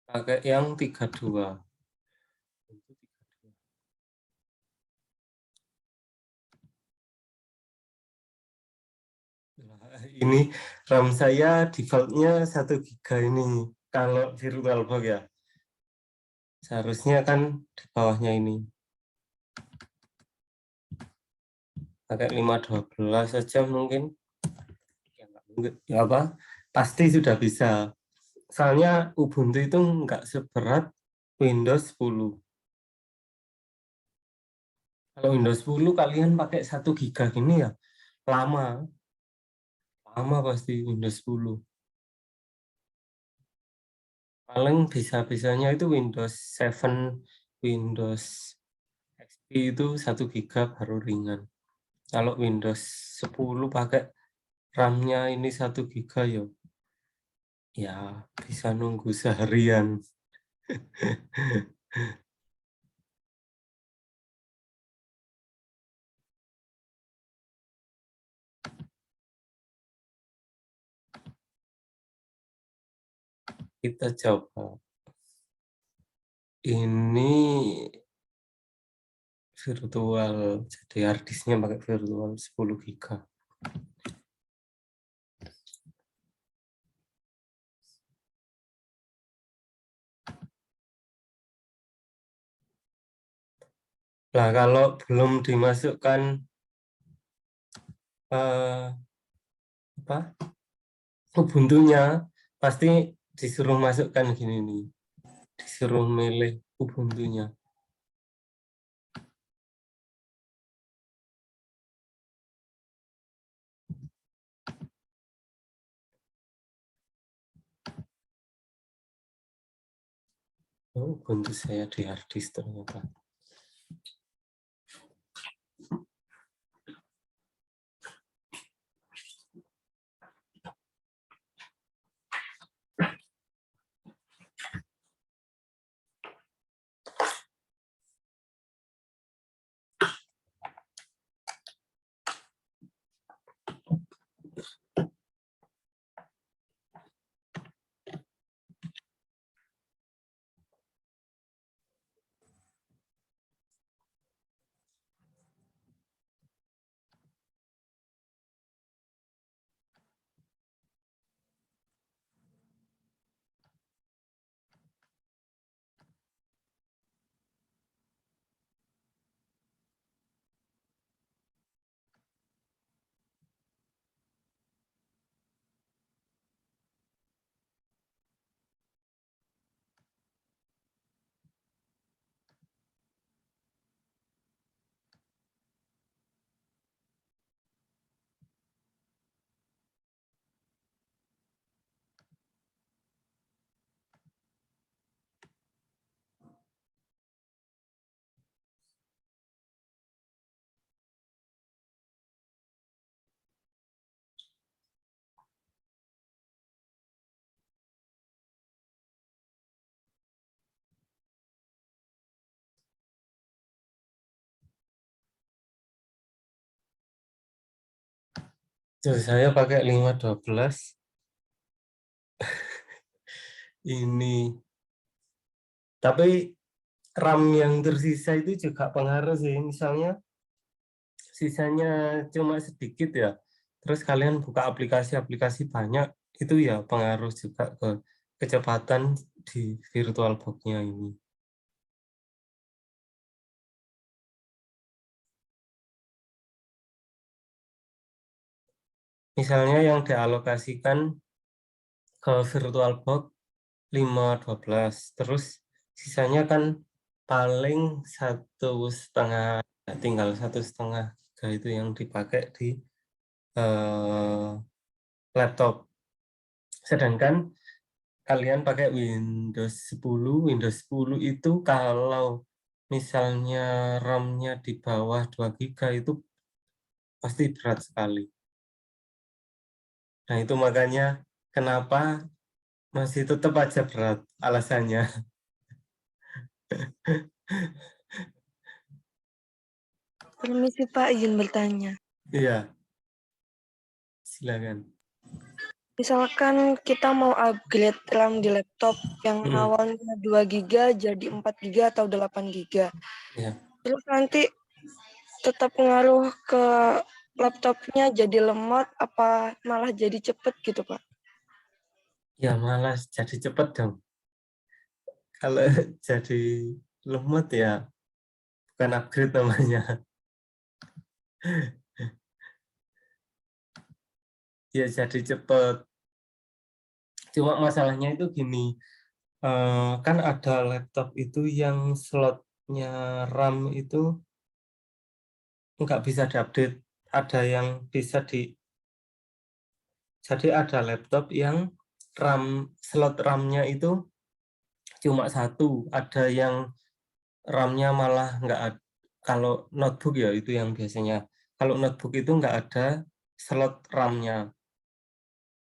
Pakai yang 32. Ini RAM saya defaultnya 1 GB ini. Kalau VirtualBox ya. Seharusnya kan di bawahnya ini. Pakai 512 saja mungkin. Ya apa? Pasti sudah bisa. Soalnya Ubuntu itu nggak seberat Windows 10. Kalau Windows 10 kalian pakai 1 GB gini ya, lama. Lama pasti Windows 10. Paling bisa-bisanya itu Windows 7, Windows XP itu 1 GB baru ringan. Kalau Windows 10 pakai RAM-nya ini 1 GB ya bisa nunggu seharian. Kita coba. Ini virtual, jadi harddisknya pakai virtual 10 GB. Nah, kalau belum dimasukkan Ubuntu-nya, pasti disuruh masukkan gini nih. Disuruh milih Ubuntu-nya. Oh, Ubuntu saya di harddisk ternyata. Jadi saya pakai 512. Ini. Tapi RAM yang tersisa itu juga pengaruh sih. Misalnya sisanya cuma sedikit ya. Terus kalian buka aplikasi-aplikasi banyak, itu ya pengaruh juga ke kecepatan di VirtualBox-nya ini. Misalnya yang dialokasikan ke VirtualBox 512, terus sisanya kan paling 1,5, tinggal 1,5 itu yang dipakai di laptop. Sedangkan kalian pakai Windows 10 itu kalau misalnya RAM-nya di bawah 2 GB itu pasti berat sekali. Nah, itu makanya kenapa masih tetap aja berat alasannya. Permisi Pak, izin bertanya. Iya, silakan. Misalkan kita mau upgrade RAM di laptop yang awalnya 2 GB jadi 4 GB atau 8 GB. Ya. Terus nanti tetap pengaruh ke laptopnya jadi lemot apa malah jadi cepet gitu, Pak? Ya malah jadi cepet dong. Kalau jadi lemot ya bukan upgrade namanya. Ya jadi cepet. Cuma masalahnya itu gini, kan ada laptop itu yang slotnya RAM itu nggak bisa diupdate. Ada yang bisa jadi ada laptop yang slot RAM-nya itu cuma satu. Ada yang RAM-nya malah nggak ada. Kalau notebook ya itu yang biasanya. Kalau notebook itu nggak ada slot RAM-nya.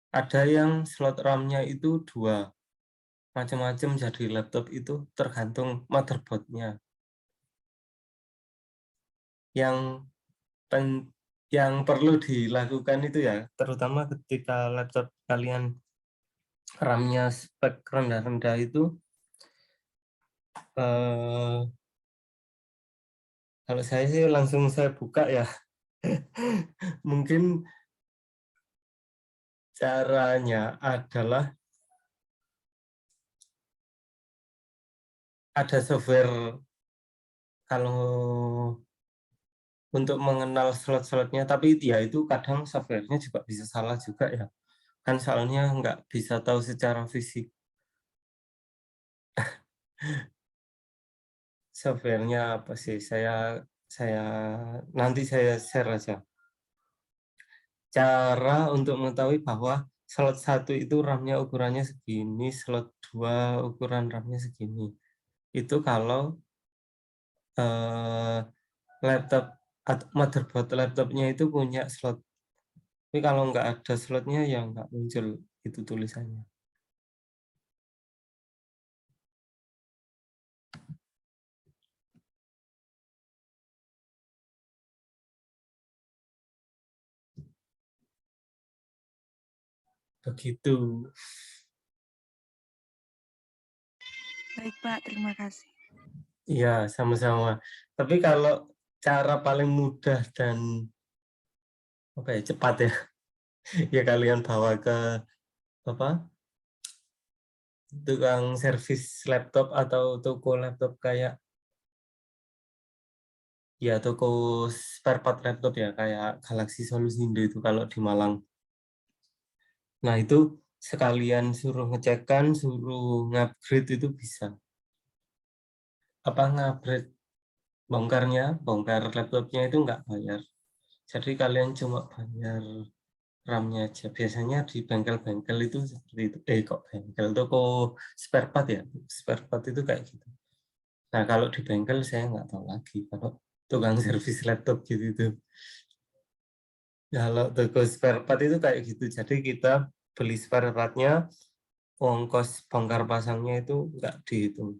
Ada yang slot RAM-nya itu 2. Macam-macam jadi laptop itu tergantung motherboard-nya. Yang perlu dilakukan itu ya, terutama ketika laptop kalian RAM-nya spek rendah-rendah itu, kalau saya sih langsung saya buka ya. Mungkin caranya adalah ada software kalau untuk mengenal slot-slotnya, tapi ya itu kadang softwarenya juga bisa salah juga ya. Kan soalnya nggak bisa tahu secara fisik. Softwarenya apa sih? Nanti saya share aja. Cara untuk mengetahui bahwa slot 1 itu RAM-nya ukurannya segini, slot 2 ukuran RAM-nya segini. Itu kalau laptop atau motherboard laptopnya itu punya slot. Tapi kalau nggak ada slotnya ya nggak muncul itu tulisannya. Begitu. Baik, Pak. Terima kasih. Iya, sama-sama. Tapi kalau cara paling mudah dan cepat ya, ya kalian bawa ke tukang servis laptop atau toko laptop kayak ya toko spare part laptop ya kayak Galaxy Solusindo itu kalau di Malang. Nah itu sekalian suruh ngecekkan, suruh ngupgrade itu bisa. Apa ngupgrade bongkar laptopnya itu nggak bayar. Jadi kalian cuma bayar RAM-nya aja. Biasanya di bengkel-bengkel itu seperti itu. Kok bengkel, toko spare part ya. Spare part itu kayak gitu. Nah kalau di bengkel saya nggak tahu lagi. Kalau tukang servis laptop gitu itu. Kalau toko spare part itu kayak gitu. Jadi kita beli spare part-nya, ongkos bongkar pasangnya itu nggak dihitung.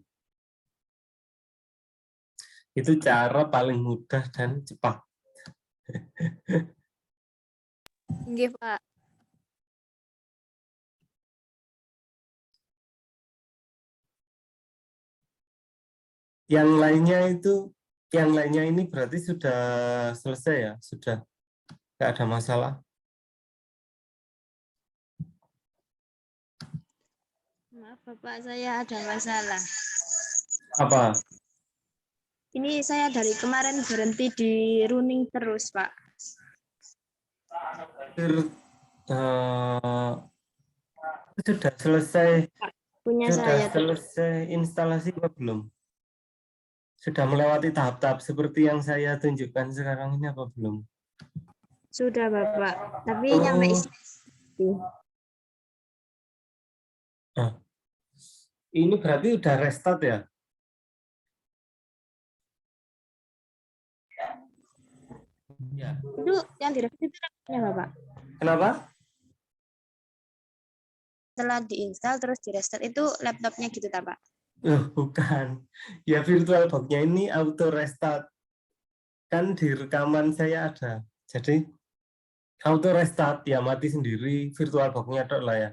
Itu cara paling mudah dan cepat. Nggih, Pak. Yang lainnya ini berarti sudah selesai ya, sudah nggak ada masalah. Maaf, Bapak, saya ada masalah. Apa? Ini saya dari kemarin berhenti di running terus, Pak. Sudah selesai Punya saya. selesai instalasi apa belum? Sudah melewati tahap-tahap seperti yang saya tunjukkan sekarang ini apa belum? Sudah, Bapak. Tapi nyampe isi. Nah, ini berarti udah restart ya? Ya. Itu yang direstart itu laptopnya, Bapak. Kenapa? Setelah diinstal terus direstart itu laptopnya gitu, Pak. Bukan. Ya VirtualBox-nya ini auto restart. Kan di rekaman saya ada. Jadi auto restart ya, mati sendiri virtual box-nya lah ya,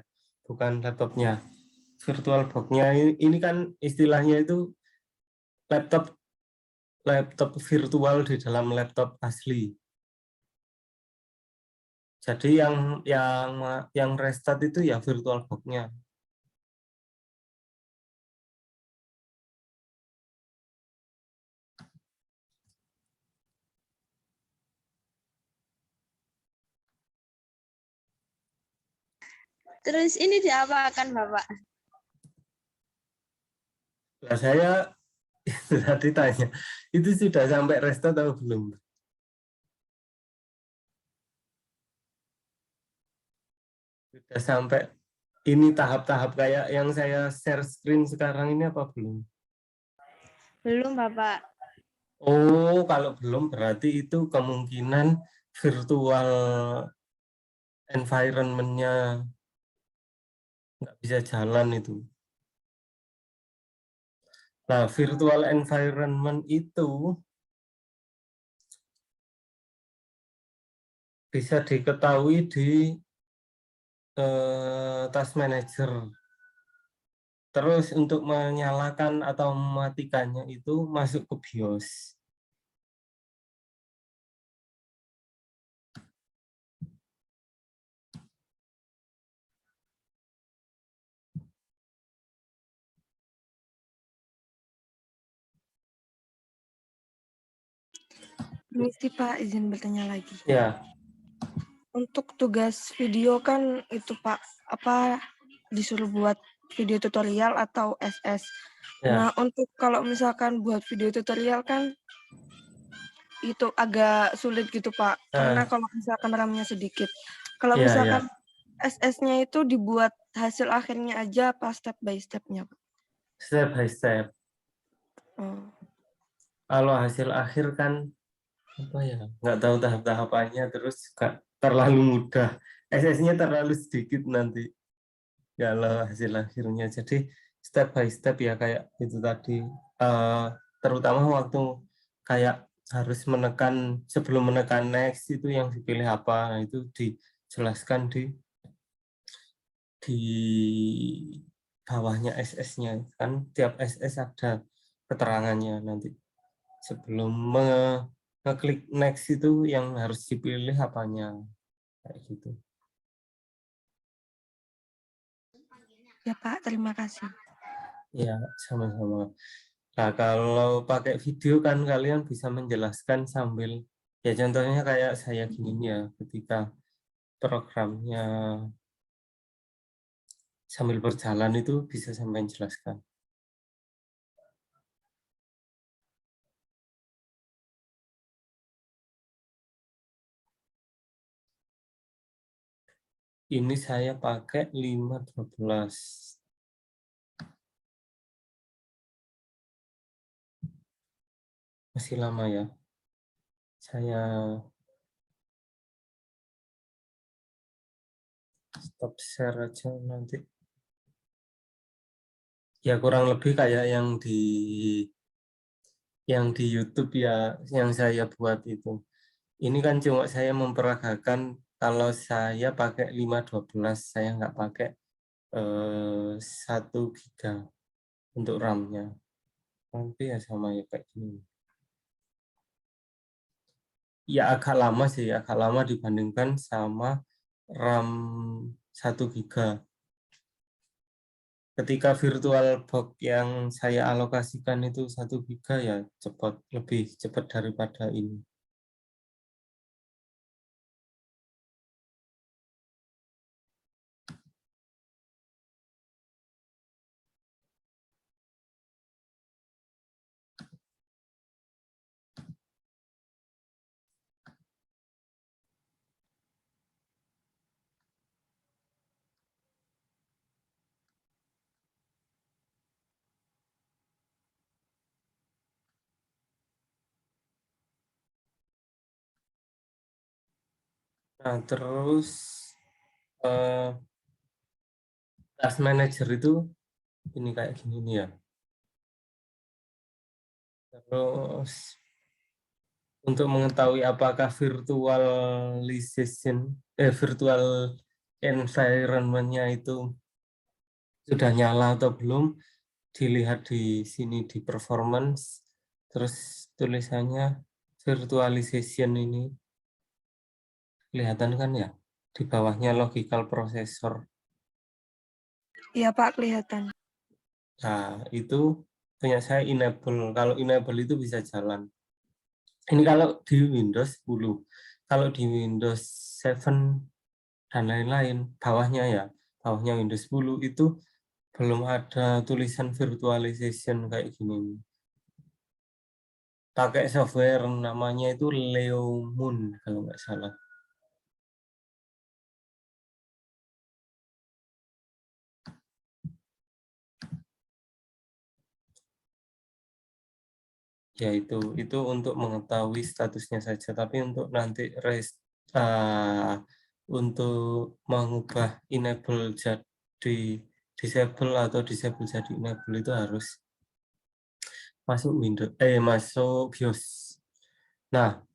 bukan laptopnya. Virtual box-nya ini kan istilahnya itu laptop virtual di dalam laptop asli. Jadi yang restart itu ya virtual box-nya. Terus ini diapakan Bapak? Nah, saya tadi tanya, itu sudah sampai restart atau belum? Sudah sampai ini tahap-tahap kayak yang saya share screen sekarang ini apa belum? Belum Bapak. Oh, kalau belum berarti itu kemungkinan virtual environment-nya nggak bisa jalan itu. Nah, virtual environment itu bisa diketahui di task manager. Terus untuk menyalakan atau mematikannya itu masuk ke BIOS. Permisi Pak, izin bertanya lagi. Ya, Untuk tugas video kan itu Pak, apa disuruh buat video tutorial atau SS. ya. Nah, untuk kalau misalkan buat video tutorial kan itu agak sulit gitu Pak, karena Nah, kalau misalkan RAM-nya sedikit. Kalau ya, ya. misalkan SS-nya itu dibuat hasil akhirnya aja apa step by step-nya Pak? Step by step. Oh. Kalau hasil akhir kan apa ya? Nggak tahu tahap-tahapannya, terus terlalu mudah. SS-nya terlalu sedikit nanti kalau hasil akhirnya. Jadi step by step ya kayak itu tadi. Terutama waktu kayak harus menekan sebelum menekan next itu yang dipilih apa. Nah, itu dijelaskan di bawahnya SS-nya kan tiap SS ada keterangannya nanti sebelum ngeklik next itu yang harus dipilih apanya kayak gitu. Ya Pak, terima kasih. Ya, sama-sama. Nah, kalau pakai video kan kalian bisa menjelaskan sambil ya contohnya kayak saya gini ya ketika programnya sambil berjalan itu bisa sampai menjelaskan. Ini saya pakai 512. Masih lama ya. Saya stop share aja nanti. Ya kurang lebih kayak yang di YouTube ya yang saya buat itu. Ini kan cuma saya memperagakan kalau saya pakai 512 saya nggak pakai 1 giga untuk RAM-nya. Nanti ya sama ya kayak gini. Ya agak lama sih, agak lama dibandingkan sama RAM 1 giga. Ketika virtual box yang saya alokasikan itu 1 giga ya cepat, lebih cepat daripada ini. Nah, terus task manager itu ini kayak gini nih ya. Terus untuk mengetahui apakah virtual environment-nya itu sudah nyala atau belum, dilihat di sini di performance, terus tulisannya virtualization ini, kelihatan kan ya? Di bawahnya logical processor. Iya Pak, kelihatan. Nah, itu punya saya enable. Kalau enable itu bisa jalan. Ini kalau di Windows 10. Kalau di Windows 7 dan lain-lain, bawahnya ya, bawahnya Windows 10 itu belum ada tulisan virtualization kayak gini. Pakai software namanya itu Leomoon kalau nggak salah. Ya itu untuk mengetahui statusnya saja, tapi untuk nanti untuk mengubah enable jadi disable atau disable jadi enable itu harus masuk Windows masuk BIOS. Nah,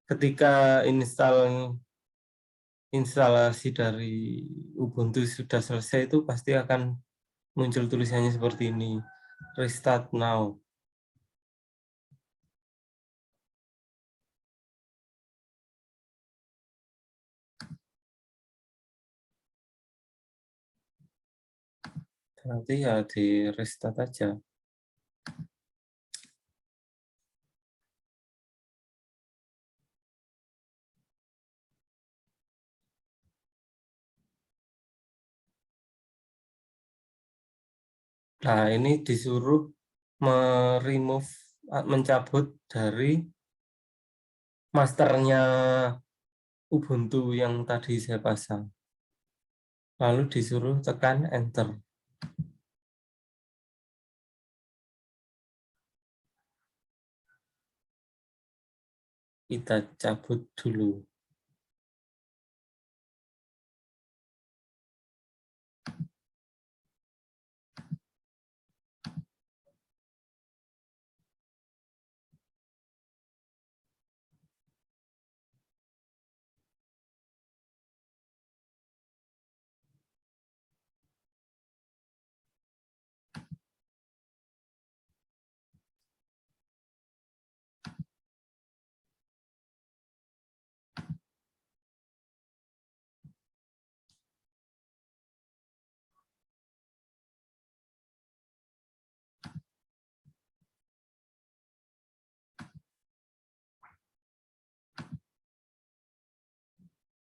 ketika instalasi dari Ubuntu sudah selesai itu pasti akan muncul tulisannya seperti ini, restart now. Berarti ya di restart aja. Nah, ini disuruh mencabut dari masternya Ubuntu yang tadi saya pasang. Lalu disuruh tekan enter. Kita cabut dulu.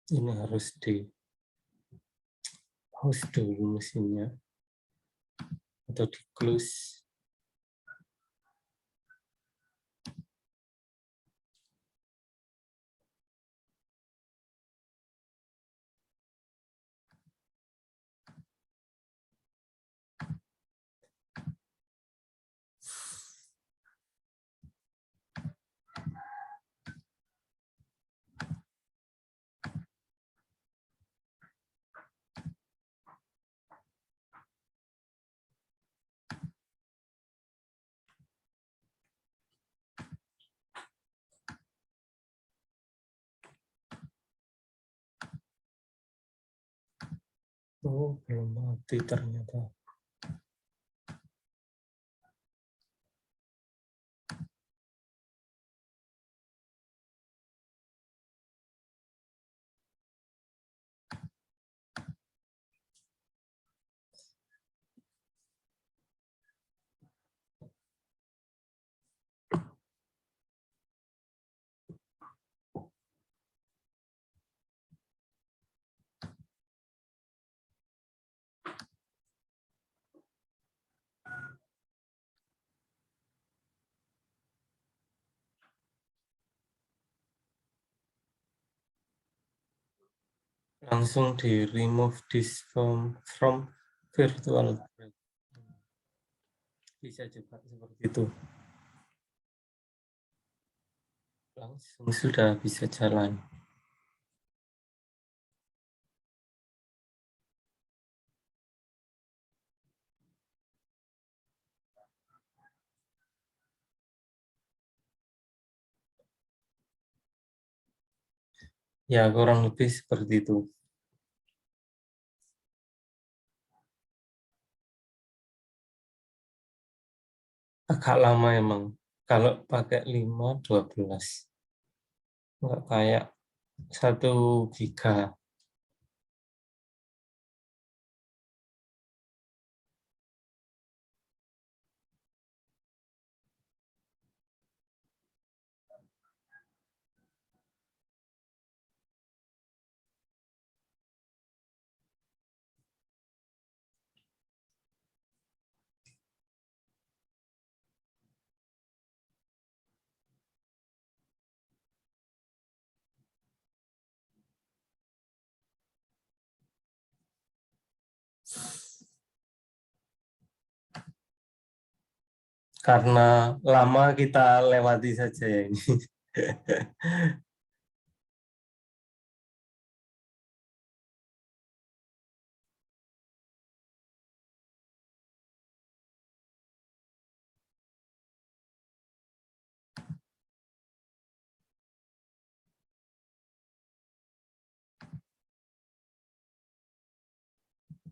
Ini harus di host dulu mesinnya atau di close. Oh, belum mati ternyata. Langsung di remove this from virtual. Bisa juga seperti itu. Langsung sudah bisa jalan. Ya, kurang lebih seperti itu. Agak lama emang. Kalau pakai 5, 12. Nggak kayak 1 giga. Karena lama kita lewati saja ya ini.